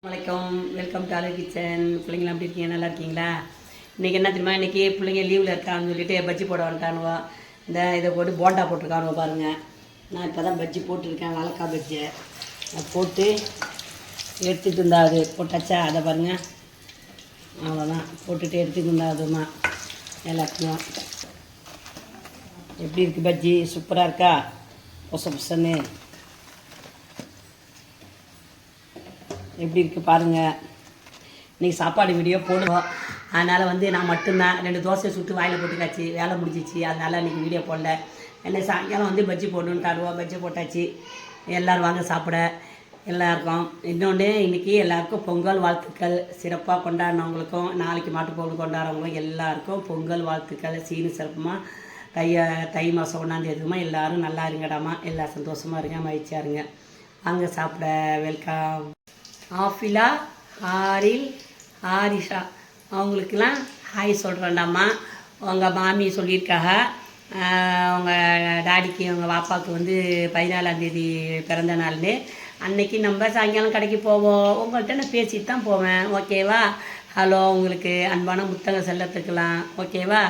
வணக்கம், welcome to அலர் kitchen. பிள்ளைங்களாம் எப்படி இருக்கீங்க? நல்லா இருக்கீங்களா? இன்றைக்கி என்ன தெரியுமா, இன்றைக்கி பிள்ளைங்க லீவில் இருக்கான்னு சொல்லிட்டு பஜ்ஜி போட வந்துட்டானுவோ. இதை போட்டு போண்டா போட்டிருக்கானுவோ பாருங்கள். நான் இப்போ தான் பஜ்ஜி போட்டிருக்கேன், வாழைக்காய் பஜ்ஜி. அதை போட்டு எடுத்துகிட்டு இருந்தா அது போட்டாச்சா, அதை பாருங்கள். அவ்வளோதான், போட்டுட்டு எடுத்துகிட்டு இருந்தா அதுமா எல்லாத்தையும். எப்படி இருக்குது பஜ்ஜி? சூப்பராக இருக்கா? பொச பொசன்னு எப்படி இருக்குது பாருங்கள். இன்றைக்கி சாப்பாடு வீடியோ போடுவோம். அதனால் நான் மட்டும்தான் 2 தோசை சுட்டு வாயில் போட்டுக்காச்சு, வேலை முடிஞ்சிச்சு. அதனால் இன்றைக்கி வீடியோ போடல. என்ன சாயங்காலம் பஜ்ஜி போடணுன்னு தருவோம். பஜ்ஜி போட்டாச்சு. எல்லோரும் வாங்க சாப்பிட. எல்லாருக்கும் இன்னொன்று, இன்றைக்கி எல்லாருக்கும் பொங்கல் வாழ்த்துக்கள். சிறப்பாக கொண்டாடினவங்களுக்கும், நாளைக்கு மாட்டுப்பொங்கல் கொண்டாடுறவங்களும் எல்லாருக்கும் பொங்கல் வாழ்த்துக்கள். சீனு சிறப்புமாக தை மாதம் 1ஆம் எல்லோரும் நல்லா இருங்கடாமா. எல்லாம் சந்தோஷமாக இருங்க, மகிழ்ச்சியாக இருங்க. வாங்க சாப்பிட. வெல்கம். ஆஃபிலா, ஹாரில், ஹாரிஷா அவங்களுக்கெல்லாம் ஹாய் சொல்கிறேன்டாம்மா. உங்கள் மாமி சொல்லியிருக்காங்க, உங்கள் டாடிக்கு உங்கள் பாப்பாவுக்கு 14ஆந்தேதி பிறந்த நாள்னு. அன்னைக்கு நம்ம சாயங்காலம் கடைக்கு போவோம். உங்கள்கிட்ட நான் பேசிட்டு தான் போவேன், ஓகேவா? ஹலோ, உங்களுக்கு அன்பான முத்தங்க செல்லத்துக்கலாம், ஓகேவா?